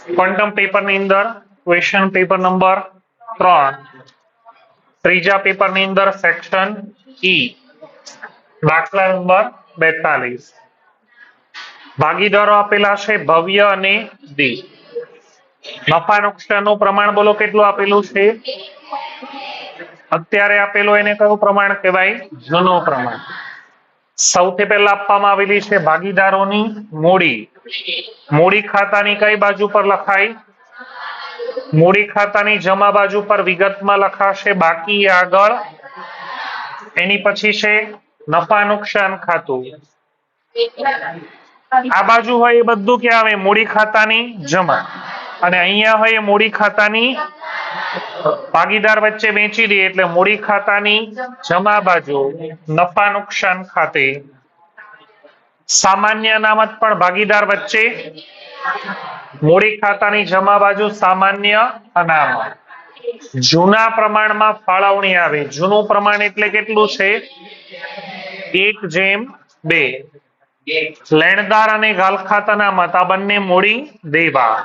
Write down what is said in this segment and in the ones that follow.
Quantum paper ની અંદર question paper number 3, ત્રીજા પેપર ની અંદર સેક્શન ઈ, દાખલા નંબર 42. ભાગીદારો આપેલા છે ભવ્ય અને ડી. નફા નુકસાનનું પ્રમાણ બોલો કેટલું આપેલું છે? અત્યારે આપેલું એને કયું પ્રમાણ કહેવાય? જૂનું પ્રમાણ. સૌથી પહેલા આપવામાં આવેલી છે ભાગીદારોની મૂડી. મૂડી ખાતાની કઈ બાજુ પર લખાય? મૂડી ખાતાની જમા બાજુ પર વિગતમાં લખાશે બાકી આગળ. એની પછી છે નફા નુકસાન ખાતું. આ બાજુ હોય એ બધું ક્યાં આવે? મૂડી ખાતાની જમા. અને અહીંયા હોય એ મૂડી ખાતાની ભાગીદાર વચ્ચે વેચી દે એટલે મૂડી ખાતાની જમા બાજુ નફા નુકસાન ખાતે. સામાન્ય અનામત પણ ભાગીદાર વચ્ચે, મૂડી ખાતાની જમા બાજુ સામાન્ય અનામત. જૂના પ્રમાણમાં ફાળવણી આવે. જૂનું પ્રમાણ એટલે કેટલું છે? 1:2. લેણદાર અને ગાલખાત અનામત આ બંને મૂડી દેવા.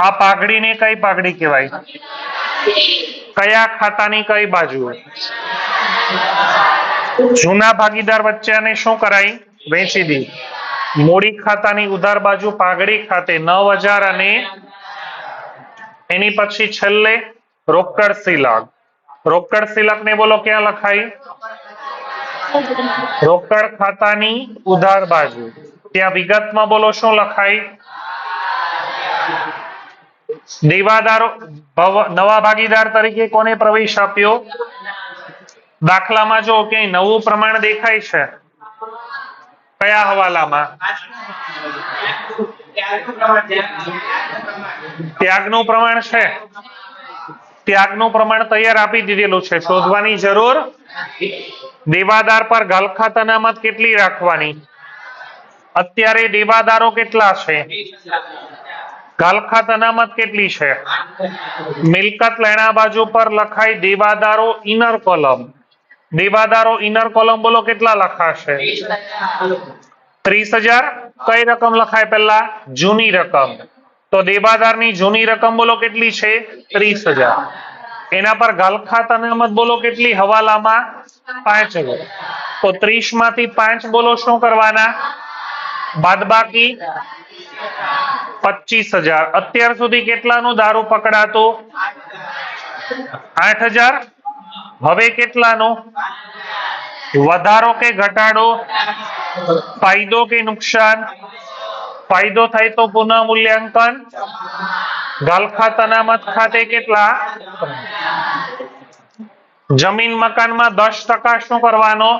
આ પાઘડીને કઈ પાઘડી કહેવાય? કયા ખાતાની કઈ બાજુ? જૂના ભાગીદાર વચ્ચે અને શું કરાય? વેચી દી. મૂડી ખાતાની ઉધાર બાજુ પાઘડી ખાતે 9000 અને એની પછી છેલ્લે રોકડ શિલક. રોકડ શિલક ને બોલો ક્યાં લખાય? રોકડ ખાતાની ઉધાર બાજુ. ત્યાં વિગતમાં બોલો શું લખાય? દેવાદારો નવા ભાગીદાર તરીકે કોને પ્રવેશ આપ્યો? દાખલામાં જો ક્યાંય નવું પ્રમાણ દેખાય છે? કયા હવાલામાં? ત્યાગનું પ્રમાણ છે. ત્યાગનું પ્રમાણ તૈયાર આપી દીધેલું છે, શોધવાની જરૂર. દેવાદાર પર ગાલખાત અનામત કેટલી રાખવાની? અત્યારે દેવાદારો કેટલા છે? ગાલખાત અનામત કેટલી છે? મિલકત લેણા બાજુ પર લખાય દેવાદારો ઇનર કોલમ. દેવાદારો ઇનર કોલમ બોલો કેટલા લખાશે? 30,000. કઈ રકમ લખાય પહેલા? જૂની રકમ. તો દેવાદારની જૂની રકમ બોલો કેટલી છે? 30,000. એના પર ગાલખાત અનામત બોલો કેટલી હવાલામાં? 5,000. તો 30 માંથી 5 બોલો શું કરવાના? બાદબાકી 25,000. અત્યાર સુધી કેટલાનું દારૂ પકડાતો? 8,000. હવે કેટલાનો? વધારો કે ઘટાડો? ફાયદો કે નુકસાન? ફાયદો થાય તો પુનઃ મૂલ્યાંકન. ગાલખાત અનામત ખાતે કેટલા? જમીન મકાનમાં 10% શું કરવાનો?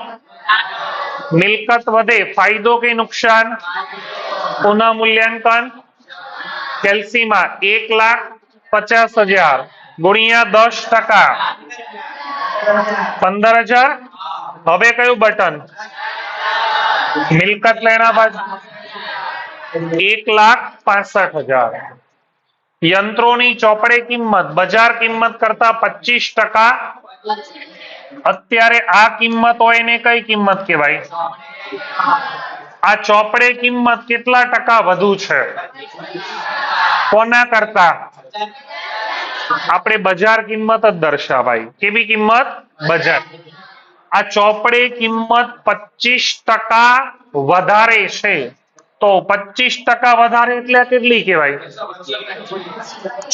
મિલકત વધે, ફાયદો કે નુકસાન? પુનઃ મૂલ્યાંકન. કેલ્સીમાં 1,50,000 ગુણ્યા 10%, 15,000. હવે કયું બટન? મિલકત લેણા બાજુ 1,65,000. યંત્રોની ચોપડે કિંમત બજાર કિંમત કરતા 25%. અત્યારે આ કિંમત હોય ને કઈ કિંમત કહેવાય? આ ચોપડે કિંમત કેટલા ટકા વધુ છે? કોના કરતા? આપણે બજાર કિંમત જ દર્શાવાય. કેવી કિંમત? બજાર. આ ચોપડે કિંમત 25% વધારે છે. તો 25% વધારે એટલે કેટલી કહેવાય?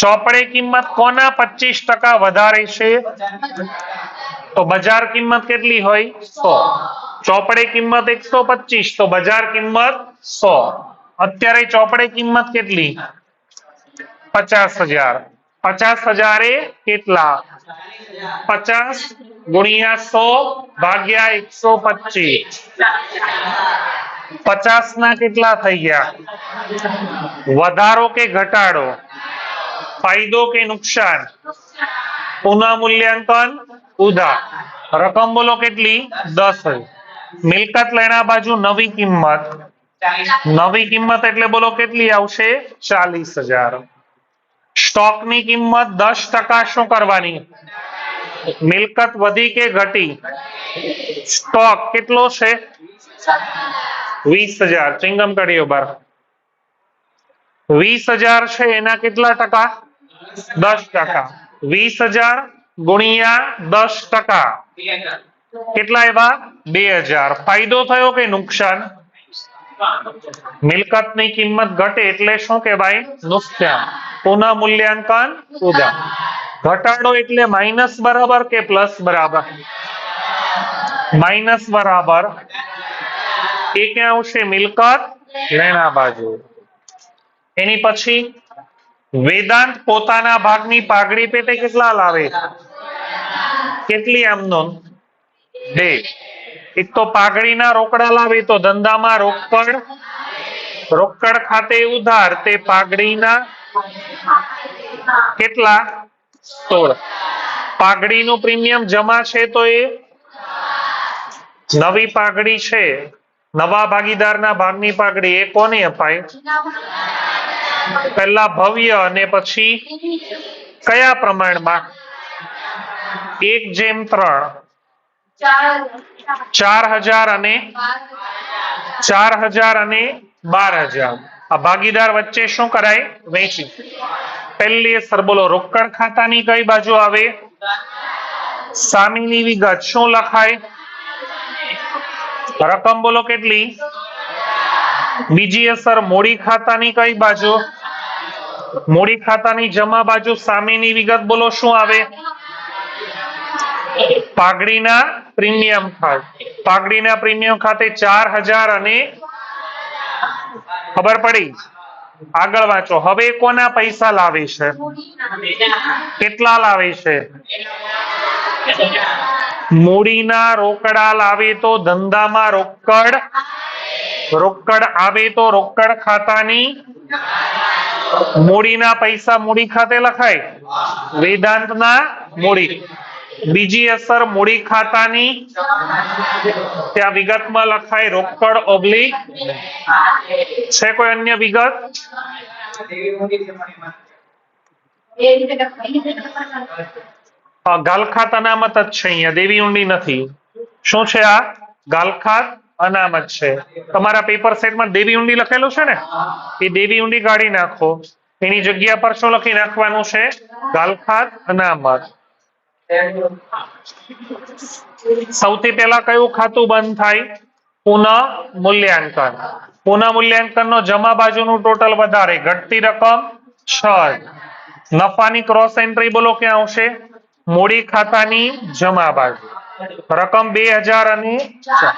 ચોપડે કિંમત કોના 25% વધારે છે? તો બજાર કિંમત કેટલી હોય? 100. ચોપડે કિંમત 125 તો બજાર કિંમત 100. અત્યારે ચોપડે કિંમત કેટલી? 50,000. 50,000 એ કેટલા? 50 ગુણ્યા 100 ભાગ્યા 125. 50 ના કેટલા થઈ ગયા? વધારો કે ઘટાડો? ફાયદો કે નુકસાન? પુનઃ મૂલ્યાંકન. ઉધાર. રકમ બોલો કેટલી? 10,000. મિલકત લેણા બાજુ નવી કિંમત. નવી કિંમત એટલે બોલો કેટલી આવશે? 40,000. સ્ટોકની કિંમત 10% શું કરવાની? મિલકત વધી કે ઘટી? સ્ટોક કેટલો છે? 20,000. ચિંગમ કાઢ્યો બાર. 20,000 છે એના કેટલા ટકા? 10%. 20,000 ગુણ્યા 10%. કેટલા એવા? 2,000. ફાયદો થયો કે નુકસાન? મિલકતની કિંમત ઘટે એટલે શું કહેવાય? નુકસાન. પુનઃ મૂલ્યાંકન ઉદા. ઘટાડો એટલે માઇનસ બરાબર કે પ્લસ બરાબર? માઇનસ બરાબર. એ ક્યાં આવશે? મિલકત લેણા બાજુ. એની પછી વેદાંત પોતાના ભાગની પાઘડી પેટે કેટલા લાવે? કેટલી આમનો? 2. એક તો પાઘડીના રોકડા લાવે તો ધંધામાં રોકડ ખાતે ઉધાર, તે પાઘડીના કેટલા? 16. પાઘડીનું પ્રીમિયમ જમા છે તો એ નવી પાઘડી છે, નવા ભાગીદારના ભાગની પાઘડી, એ કોને અપાય? પહેલા ભવ્ય અને પછી કયા પ્રમાણમાં? 1:3. 4,000 અને 12,000. આ ભાગીદાર વચ્ચે શું કરાય? વેચી. પહેલી અસર બોલો. રોકડ ખાતાની કઈ બાજુ આવે? સામેની વિગત. શું લખાય? રકમ બોલો કેટલી? બીજી અસર મૂડી ખાતાની કઈ બાજુ? મૂડી ખાતાની જમા બાજુ. સામેની વિગત બોલો શું આવે? પાઘડીના પ્રીમિયમ થાય. પાઘડીના પ્રીમિયમ ખાતે 4,000 અને ખબર પડી? આગળ વાંચો. હવે કોના પૈસા લાવે છે? કેટલા લાવે છે? મૂડીના રોકડા લાવે તો ધંધામાં રોકડ આવે તો રોકડ ખાતાની મૂડીના પૈસા મૂડી ખાતે લખાય. વેદાંતના મૂડી. બીજી અસર મૂડી ખાતાની ત્યાં વિગતમાં લખાય રોકડ ઓબ્લિક. છે કોઈ અન્ય વિગત? ગાલખાત અનામત જ છે. અહીંયા દેવી ઊંડી નથી. શું છે આ? ગાલખાત અનામત છે. તમારા પેપર સેટમાં દેવી ઊંડી લખેલું છે ને, એ દેવી ઊંડી કાઢી નાખો. એની જગ્યા પર શું લખી નાખવાનું છે? ગાલખાત અનામત. સૌથી પહેલા કયું ખાતું બંધ થાય? પુનઃ મૂલ્યાંકન. પુનઃ મૂલ્યાંકન નો જમા બાજુનું ટોટલ વધારે, ઘટતી રકમ 6. નફાની ક્રોસ એન્ટ્રી બોલો ક્યાં આવશે? મૂડી ખાતાની જમા બાજુ. રકમ 2,000 અને 4.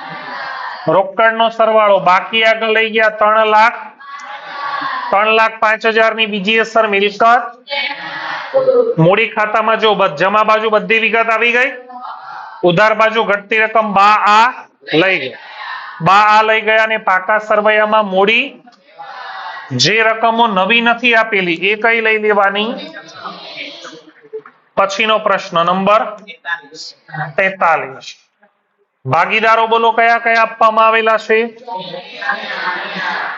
રોકડ નો સરવાળો. બાકી આગળ લઈ ગયા 3,05,000 ની બીજી અસર મિલકત. મૂડી ખાતામાં જો જમા બાજુ બધી વિગત આવી ગઈ. ઉધાર બાજુ ઘટતી રકમ બા આ લઈ ગયા અને પાકા સરવૈયામાં મૂડી જે રકમો નવી નથી આપેલી એ કઈ લઈ લેવાની? પછીનો પ્રશ્ન નંબર 43. ભાગીદારો બોલો કયા કયા આપવામાં આવેલા છે?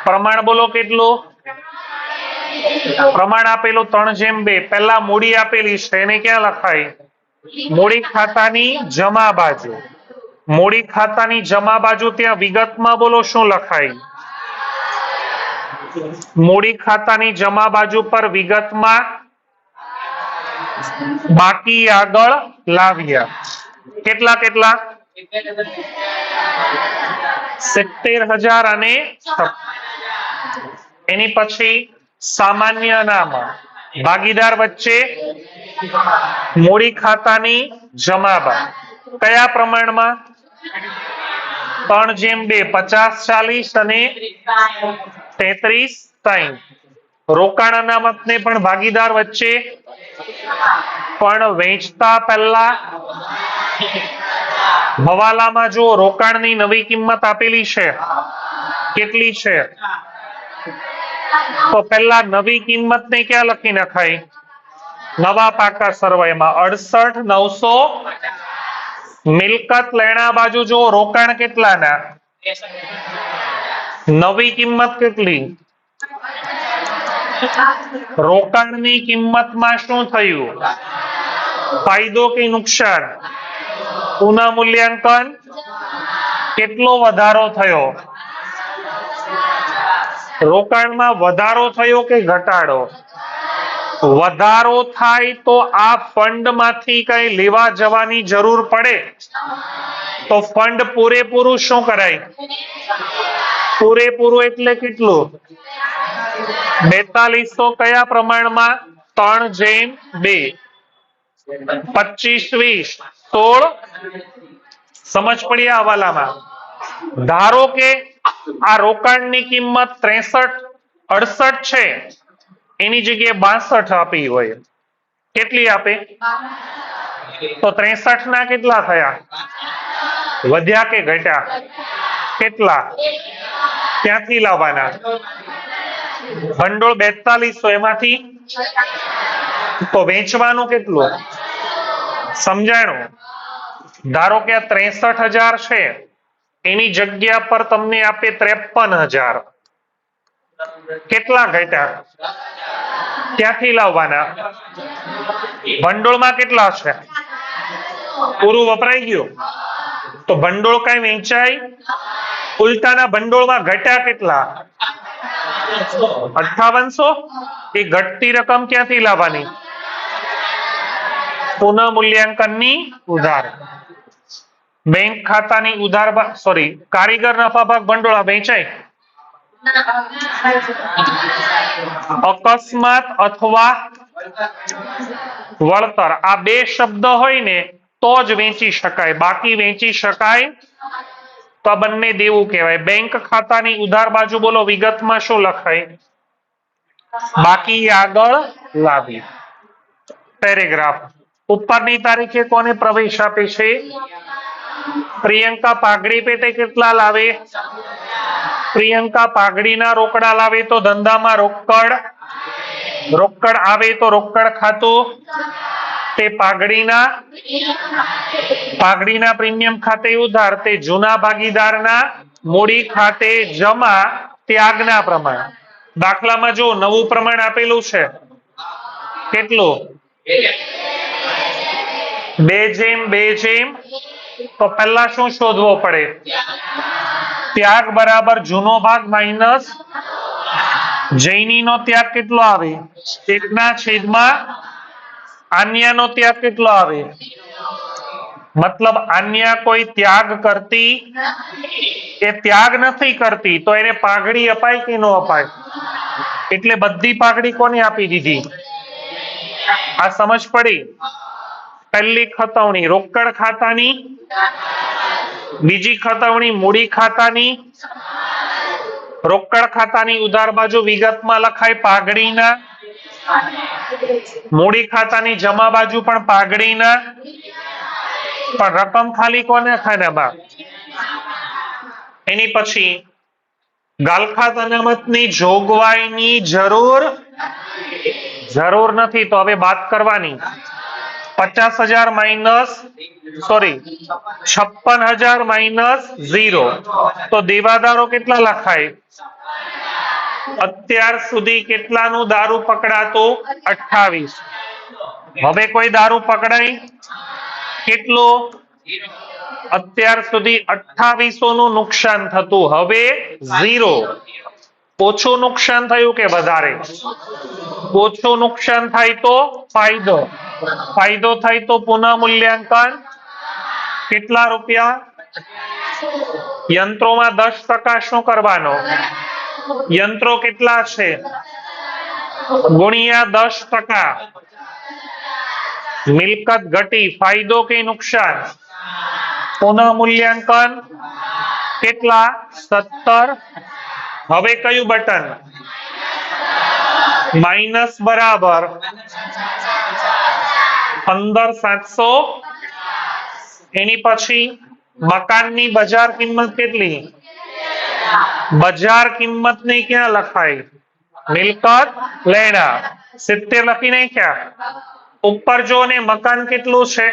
પ્રમાણ બોલો કેટલું? પ્રમાણ આપેલું 3:2. પહેલા મૂડી આપેલી છે એને ક્યાં લખાય? મૂડી ખાતાની જમા બાજુ. મૂડી ખાતાની જમા બાજુ ત્યાં વિગતમાં બોલો શું લખાય? મૂડી ખાતાની જમા બાજુ પર વિગતમાં બાકી આગળ લાવ્યા. કેટલા? 70,000 અને 56. એની પછી સામાન્ય અનામત. ભાગીદાર વચ્ચે મૂડી ખાતાની જમા બાજુ કયા પ્રમાણમાં? 3:2. 50-40 અને 33-3. રોકાણ અનામત ને પણ ભાગીદાર વચ્ચે પણ વેચતા પહેલા હવાલામાં જો રોકાણની નવી કિંમત આપેલી છે, કેટલી છે? તો પહેલા નવી કિંમત ને ક્યાં લખી નખાય? નવા પાકા સરવાળામાં 68,950. મિલકત લેણા બાજુ જો રોકાણ કેટલાના? નવી કિંમત કેટલી? રોકાણની કિંમતમાં શું થયું? ફાયદો કે નુકસાન? પુનઃ મૂલ્યાંકન. કેટલો વધારો થયો? રોકાણમાં વધારો થયો કે ઘટાડો? વધારો થાય તો આ ફંડમાંથી કઈ લેવા જવાની જરૂર પડે તો ફંડ પૂરેપૂરું શું કરાય? પૂરેપૂરું એટલે કેટલું? 4200 કયા પ્રમાણમાં? 3/2. 25 20 16. સમજ પડી આ હવાલામાં? ધારો કે આ રોકાણની કિંમત 63 68 છે, એની જગ્યાએ 62 આપી હોય, કેટલી આપે? તો 63 ના કેટલા થયા? વધ્યા કે ઘટ્યા? કેટલા? ક્યાંથી લાવવાના? ભંડોળ 4200, એમાંથી તો વેચવાનું કેટલું? સમજાણું? ધારો કે આ 63000 છે, એની જગ્યા પર તમને આપે 53000, કેટલા ઘટ્યા? ક્યાંથી લાવવાના? ભંડોળમાં કેટલા છે? પૂરું વપરાઈ ગયું. તો ભંડોળ કઈ વેચાય? ઉલટાના ભંડોળમાં ઘટ્યા કેટલા? 5800. એ ઘટતી રકમ ક્યાંથી લાવવાની? પુનઃ મૂલ્યાંકનની ઉધાર. બેંક ખાતાની ઉધાર, સોરી, કારીગર નફા ભાગ ભંડોળ વેચાય? અકસ્માત અથવા વળતર, આ બે શબ્દ હોય ને તો જ વેચી શકાય, બાકી વેચી શકાય તો બંને દેવું કહેવાય. બેંક ખાતાની ઉધાર બાજુ બોલો વિગતમાં શું લખાય? બાકી આગળ લાવી. પેરેગ્રાફ. ઉપરની તારીખે કોને પ્રવેશ આપે છે? પ્રિયંકા પાઘડી પેટે કેટલા લાવે? પ્રિયંકા પાઘડીના રોકડા લાવે તો ધંધામાં રોકડ આવે તો રોકડ ખાતું, તે પાઘડીના પ્રીમિયમ ખાતે ઉધાર, તે જૂના ભાગીદારના મૂડી ખાતે જમા, ત્યાગના પ્રમાણ. દાખલામાં જો નવું પ્રમાણ આપેલું છે, કેટલું? 2/2. તો પહેલા શું શોધવો પડે? ત્યાગ બરાબર જૂનો ભાગ માઇનસ જૈનીનો ત્યાગ કેટલો આવે? 1/, આન્યાનો ત્યાગ કેટલો આવે? મતલબ આન્યા કોઈ ત્યાગ કરતી, એ ત્યાગ નથી કરતી તો એને પાઘડી અપાય કે ન અપાય? એટલે બધી પાઘડી કોને આપી દીધી? આ સમજ પડી? પહેલી ખતવણી રોકડ ખાતાની, બીજી ખતવણી મૂડી ખાતાની. રોકડ ખાતાની ઉધાર બાજુ વિગતમાં લખાય પાઘડીના, મૂડી ખાતાની જમા બાજુ પણ પાઘડીના, પણ રકમ ખાલી કોને ખાનામાં? એની પછી ગાલખાત અનામતની જોગવાઈની જરૂર નથી, તો હવે બાદ કરવાની. 50,000 માઇનસ, સોરી, 56,000 માઇનસ 0, તો દેવાદારો કેટલા લખાય? અત્યાર સુધી કેટલાનું દારૂ પકડાતું? 28. હવે કોઈ દારૂ પકડાય? કેટલો? અત્યાર સુધી 2800 નું નુકસાન થતું, હવે 0. ઓછું નુકસાન થયું કે વધારે? ઓછું નુકસાન થાય તો ફાયદો થાય તો પુનઃ મૂલ્યાંકન. કેટલા રૂપિયા? યંત્રોમાં 10% શું કરવાનો? યંત્રો કેટલા છે? ગુણ્યા 10%. મિલકત ઘટી, ફાયદો કે નુકસાન? પુનઃ મૂલ્યાંકન. કેટલા? 17. હવે કયું બટન? માઇનસ બરાબર 15,700. એની પછી મકાનની બજાર કિંમત કેટલી? બજાર કિંમત ની ક્યાં લખાય? મિલકત લેણા 70 લખી નાખ્યા. ઉપર જો ને મકાન કેટલું છે?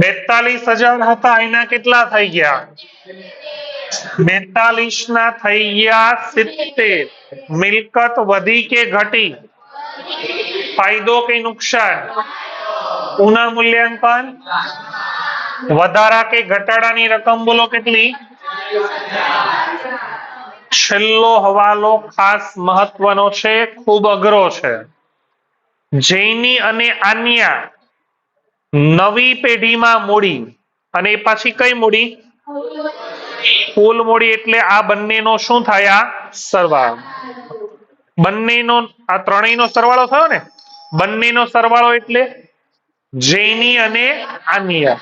42,000 હતા, એના કેટલા થઈ ગયા? 42 ના થઈ ગયા 70. મિલકત વધી કે ઘટી? ફાયદો કે નુકસાન? પુનઃ મૂલ્યાંકન. વધારા કે ઘટાડાની રકમ બોલો કેટલી? છેલ્લો હવાલો ખાસ મહત્વનો છે, ખૂબ અઘરો છે. જૈની અને આન્યા નવી પેઢીમાં મૂડી, અને એ પાછી કઈ મૂડી? કુલ મૂડી. એટલે આ બંનેનો શું થાય? સરવાળો. બંનેનો, આ ત્રણેયનો સરવાળો થયો ને. બંનેનો સરવાળો એટલે જૈની અને આન્યા,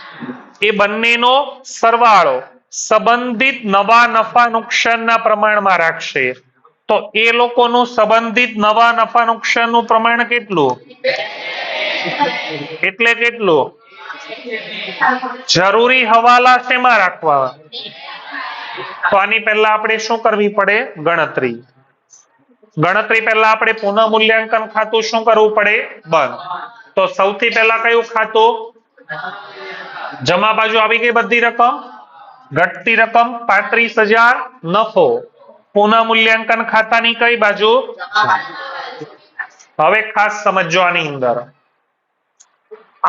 એ બંનેનો સરવાળો સંબંધિત નવા નફા નુકસાનના પ્રમાણમાં રાખશે. તો એ લોકોનું સંબંધિત નવા નફા નુકસાનનું પ્રમાણ કેટલું? એટલે કેટલું? જરૂરી હવાલા શેમાં રાખવા? તો આની પહેલા આપણે શું કરવી પડે? ગણતરી. ગણતરી પહેલા આપણે પુનઃ મૂલ્યાંકન ખાતું શું કરવું પડે? બંધ. તો સૌથી પહેલા કયું ખાતું? જમા બાજુ આવી ગઈ બધી રકમ. ઘટતી રકમ 35,000 નફો. પુનઃ મૂલ્યાંકન ખાતાની કઈ બાજુ? હવે ખાસ સમજો આની અંદર.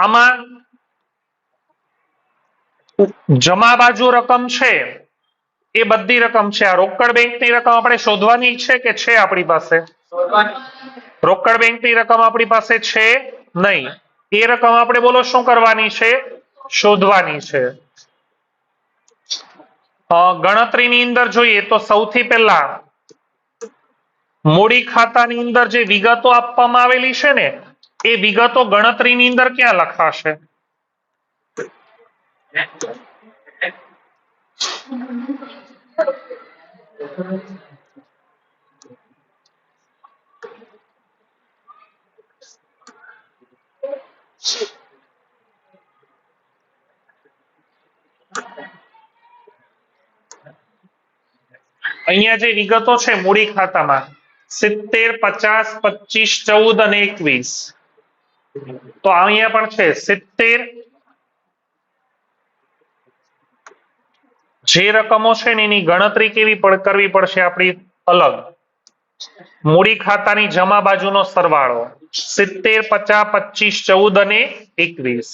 આમાં જમા બાજુ રકમ છે એ બધી રકમ છે. આ રોકડ બેંકની રકમ આપણે શોધવાની છે કે છે આપણી પાસે? રોકડ બેંકની રકમ આપણી પાસે છે નહીં. એ રકમ આપણે બોલો શું કરવાની છે? શોધવાની છે. ગણતરીની અંદર જોઈએ તો સૌથી પહેલા મૂડી ખાતાની અંદર જે વિગતો આપવામાં આવેલી છે ને, એ વિગતો ગણતરીની અંદર ક્યાં લખાશે? અહીંયા જે વિગતો છે મૂડી ખાતામાં 70, 50, 25, 14 અને 21. તો અહીંયા પણ છે 70. જે રકમો છે ને એની ગણતરી કેવી કરવી પડશે આપણી? અલગ. મૂડી ખાતાની જમા બાજુનો સરવાળો 70, 50, 25, 14 અને 21.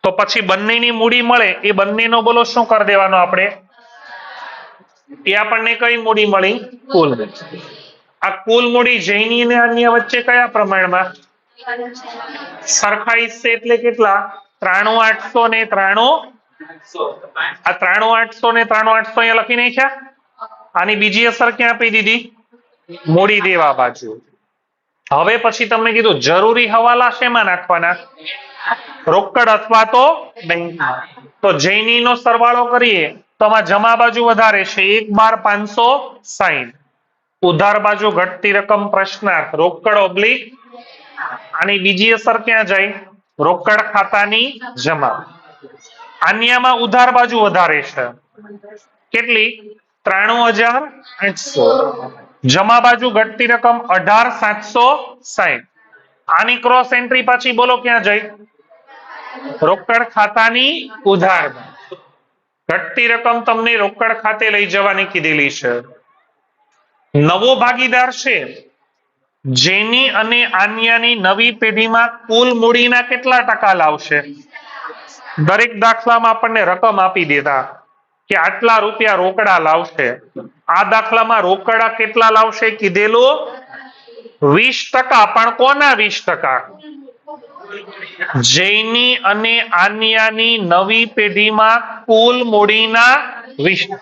તો પછી બંનેની મૂડી મળે એ બંનેનો બોલો શું કરી દેવાનો આપણે? એ આપણને કઈ મૂડી મળી? કુલ. આ કુલ મૂડી જૈની અને અન્ય વચ્ચે કયા પ્રમાણમાં? સરખા હિસ્સે. એટલે કેટલા? 93,800 ને 93. આ 93,800 ને 93,800 અહીંયા લખી નાખ્યા. આની બીજી અસર ક્યાં આપી દીધી? મૂડી દેવા બાજુ. હવે પછી તમને કીધું જરૂરી હવાલા શેમાં નાખવાના? રોકડ અથવા તો બેંકમાં. તો જૈની નો સરવાળો કરીએ તો આમાં જમા બાજુ વધારે છે 1,12,560. ઉધાર બાજુ ઘટતી રકમ પ્રશ્નાર્થ રોકડ ઓબ્લિક. આની બીજી અસર ક્યાં જાય? રોકડ ખાતાની જમા. આન્યામાં ઉધાર બાજુ વધારે છે. કેટલી? 93,800. જમા બાજુ ઘટતી રકમ 18,760. આની ક્રોસ એન્ટ્રી પાછી બોલો ક્યાં જાય? રોકડ ખાતાની ઉધાર. ઘટતી રકમ તમને રોકડ ખાતે લઈ જવાની કીધેલી છે. નવો ભાગીદાર છે જેની અને આન્યાની નવી પેઢીમાં કુલ મૂડીના કેટલા ટકા લાવશે? દરેક દાખલામાં આપણને રકમ આપી દેતા કે આટલા રૂપિયા રોકડા લાવશે. આ દાખલામાં રોકડા કેટલા લાવશે કીધેલું? 20%. પણ કોના 20%? જૈની અને આન્યાની નવી પેઢીમાં કુલ મૂડીના 20%.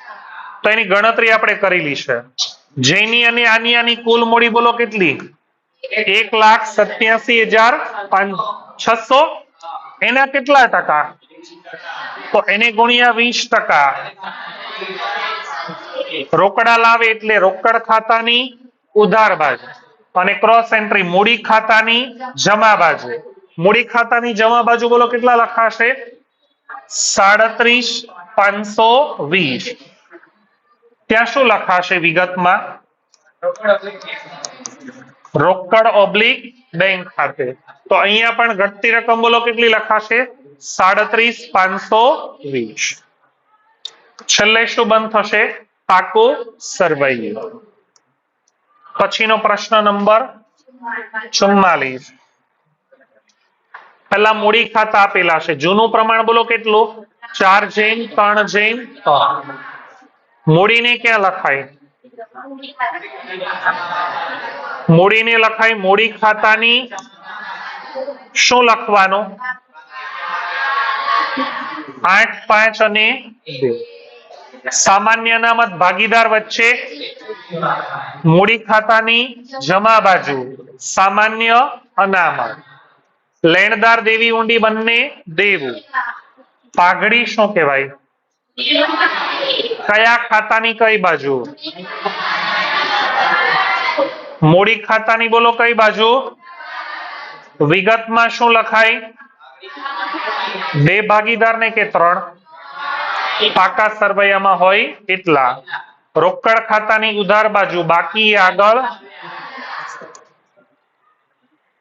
તો એની ગણતરી આપણે કરેલી છે. જૈની અને આન્યાની કુલ મૂડી બોલો કેટલી? 1,87,600. એના કેટલા ટકા? તો એને ગુણ્યા 20%. રોકડા લાવે એટલે રોકડ ખાતાની ઉધાર બાજુ અને ક્રોસ એન્ટ્રી મૂડી ખાતાની જમા બાજુ. મૂડી ખાતાની જમા બાજુ બોલો કેટલા લખાશે? 37,520. ત્યાં શું લખાશે વિગતમાં? રોકડ ઓબ્લિક બેંક ખાતે. તો અહીંયા પણ ઘટતી રકમ બોલો કેટલી લખાશે? 37,520. છેલ્લે શું બંધ થશે? પાકું સરવૈયું. પછીનો પ્રશ્ન નંબર 44. પહેલા મૂડી ખાતા આપેલા છે. જૂનું પ્રમાણ બોલો કેટલું? 4 જૈન 3 જૈન 3. મૂડીને ક્યાં લખાય? મૂડીને લખાય મૂડી ખાતાની શું લખવાનું 8, 5 અને 2. સામાન્ય અનામત ભાગીદાર વચ્ચે મૂડી ખાતાની જમા બાજુ સામાન્ય અનામત. લેણદાર દેવી ઊંડી બંને દેવું. પાઘડી શું કહેવાય? કયા ખાતાની કઈ બાજુ? મૂડી ખાતાની બોલો કઈ બાજુ? વિગતમાં શું લખાય? 2 ભાગીદાર ને કે 3? પાકા સરવૈયામાં હોય એટલા. રોકડ ખાતાની ઉધાર બાજુ બાકી આગળ.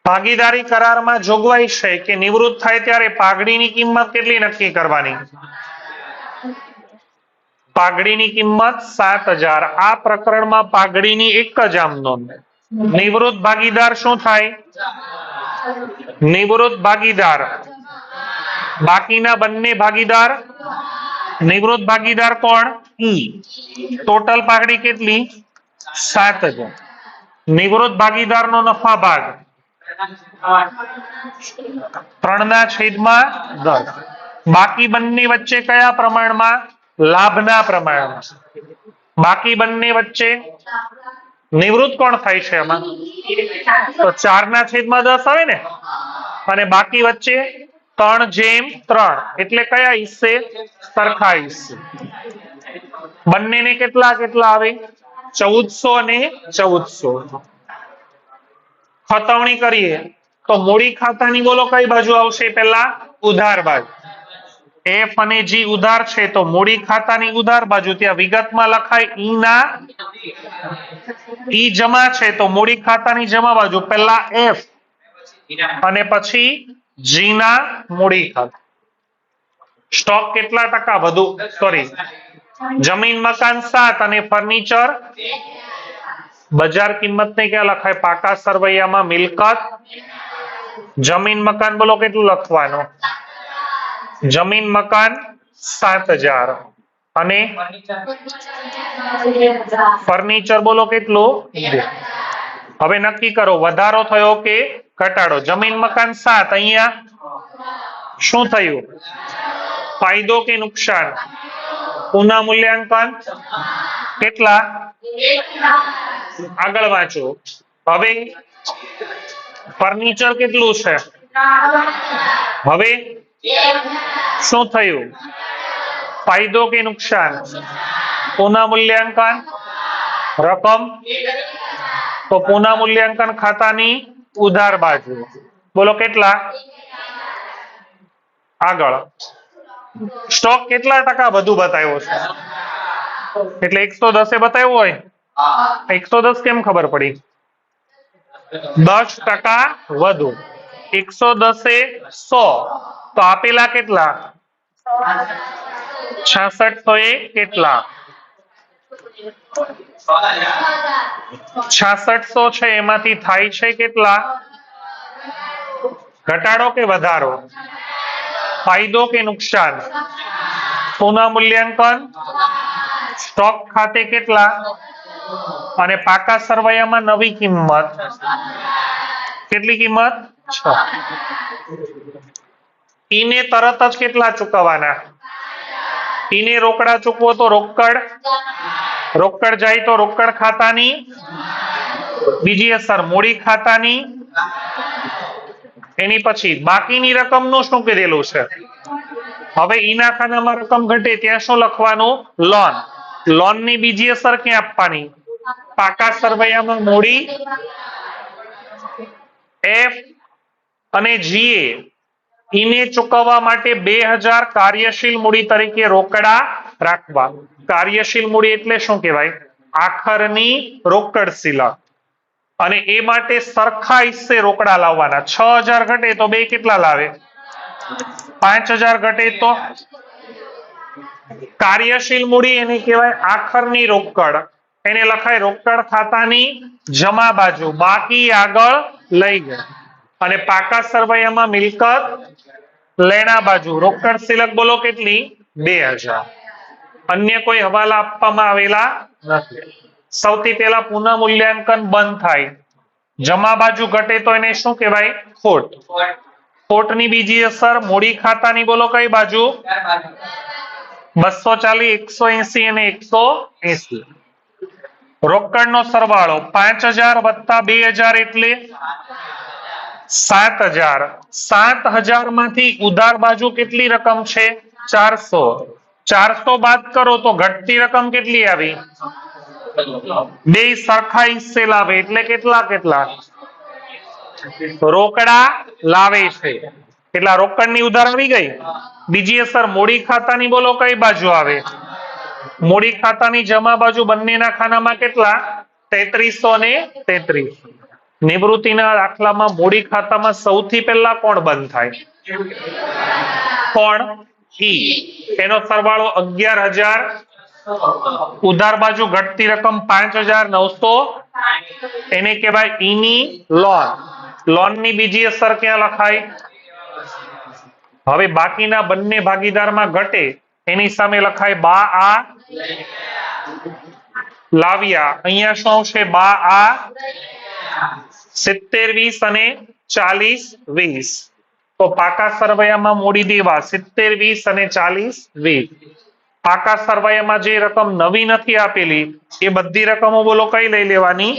ભાગીદારી કરારમાં જોગવાઈ છે કે નિવૃત્ત થાય ત્યારે પાઘડીની કિંમત કેટલી નક્કી કરવાની? પાઘડીની કિંમત 7,000. આ પ્રકરણમાં પાઘડીની એક જ આમ નોંધ. નિવૃત્ત ભાગીદાર શું થાય? નિવૃત્ત ભાગીદાર. બાકીના બંને ભાગીદાર. નિવૃત્ત ભાગીદાર કોણ? ઈ. ટોટલ પાઘડી કેટલી? 7,000. નિવૃત્ત ભાગીદારનો નફા ભાગ 3/10. બાકી બંને વચ્ચે કયા પ્રમાણમાં? લાભના પ્રમાણમાં. બાકી બંને વચ્ચે નિવૃત્ત કોણ થાય છે એમાં? તો 4/10 આવે ને. અને બાકી વચ્ચે 3/3. એટલે કયા હિસ્સે? સરખા હિસ્સે. બંનેને કેટલા કેટલા આવે? 1400 અને 1400. ખતવણી કરીએ તો મૂડી ખાતાની બોલો કઈ બાજુ આવશે? પેલા ઉધાર બાજુ. એફ અને જી ઉધાર છે તો મૂડી ખાતાની ઉધાર બાજુ. ત્યાં વિગતમાં લખાય ઈ ના ઈ જમા છે તો મૂડી ખાતાની જમા બાજુ. પેલા એફ અને પછી જી ના મૂડી ખાતા. સ્ટોક કેટલા ટકા વધુ? સોરી, જમીન મકાન 7 અને ફર્નિચર. બજાર કિંમત ને ક્યાં લખાય? પાકા સરવૈયામાં મિલકત. જમીન મકાન બોલો કેટલું લખવાનું? જમીન મકાન 7,000 અને ફર્નિચર બોલો કેટલું? હવે નક્કી કરો વધારો થયો કે ઘટાડો? જમીન મકાન 7, અહીંયા શું થયું? ફાયદો કે નુકસાન? પુનઃ મૂલ્યાંકન કેટલા? આગળ વાંચો. હવે ફર્નિચર કેટલું છે? હવે શું થયું? ફાયદો કે નુકસાન? પુનઃ મૂલ્યાંકન રકમ. તો પુનઃ મૂલ્યાંકન ખાતાની ઉધાર બાજુ બોલો કેટલા? આગળ. સ્ટોક કેટલા ટકા વધુ બતાવ્યો છે? એટલે 110 બતાવ્યો હોય. 110 કેમ ખબર પડી? 10% વધુ. 110 એ 100 તો આપેલા કેટલા? 6600 એ કેટલા? 6600 છે એમાંથી થાય છે કેટલા? ઘટાડો કે વધારો? ફાયદો કે નુકસાન? પુનઃ મૂલ્યાંકન. સ્ટોક ખાતે કેટલા? અને પાકા સરવૈયામાં નવી કિંમત કેટલી કિંમત? 6. ઈને તરત જ કેટલા ચૂકવવાના? ઈને રોકડા ચૂકવો તો રોકડ. રોકડ જાય તો રોકડ ખાતાની બીજી અસર મૂડી ખાતાની. એની પછી બાકીની રકમનું શું કરેલું છે? હવે ઈના ખાનામાં રકમ ઘટે ત્યાં શું લખવાનું? લોન. લોન ની બીજી અસર ક્યાં આપવાની? પાકા સરવૈયામાં મૂડી એફ અને જી ઈને ચૂકવવા માટે 2000 કાર્યશીલ મૂડી તરીકે રોકડા રાખવા. કાર્યશીલ મૂડી એટલે શું કહેવાય? આખરની રોકડ શિલક. અને એ માટે સરખા હિસ્સે રોકડા લાવવાના. 6000 ઘટે તો બે કેટલા લાવે? 5000 ઘટે તો કાર્યશીલ મૂડી એને કહેવાય આખરની રોકડ. એને લખાય રોકડ ખાતાની જમા બાજુ બાકી આગળ લઈ ગયા. અને પાકા સરવૈયામાં મિલકત લેણા બાજુ રોકડ શિલક બોલો કેટલી? 2000. અન્ય કોઈ હવાલા આપવામાં આવેલા નથી. સૌથી પહેલા પુનઃ મૂલ્યાંકન બંધ થાય, જમા બાજુ ઘટે તો એને શું કહેવાય? ખોટ. ખોટની બીજી અસર મૂડી ખાતાની બોલો કઈ બાજુ? 240, 180 અને 180. રોકડનો સરવાળો 5000 વત્તા 2000 એટલે 7000. 7000 માંથી ઉધાર બાજુ કેટલી રકમ છે? 400. 400 બાદ કરો તો ઘટતી રકમ કેટલી આવી? બે સરખા હિસ્સે લાવે એટલે કેટલા કેટલા રોકડા લાવે છે. એટલા રોકડની ઉધાર આવી ગઈ. બીજી અસર મૂડી ખાતાની બોલો કઈ બાજુ આવે? મૂડી ખાતાની જમા બાજુ બંનેના ખાનામાં કેટલા? 3300 ને 33. નિવૃત્તિના દાખલામાં મૂડી ખાતામાં સૌથી પહેલા કોણ બંધ થાય? કોણ? ઈ. એનો સરવાળો 11000. ઉધાર બાજુ ઘટતી રકમ 5900. એને કહેવાય ઈની લોન. લોનની બીજી અસર ક્યાં લખાય? હવે બાકીના બંને ભાગીદારમાં ઘટે એની સામે લખાય બા આ લાવ્યા. અહીંયા શું આવશે? બા આ 70 20 અને 40 20. તો પાકા સરવૈયામાં મૂડી દેવા 70 20 અને 40 20. પાકા સરવૈયામાં જે રકમ નવી નથી આપેલી એ બધી રકમો બોલો કઈ લઈ લેવાની?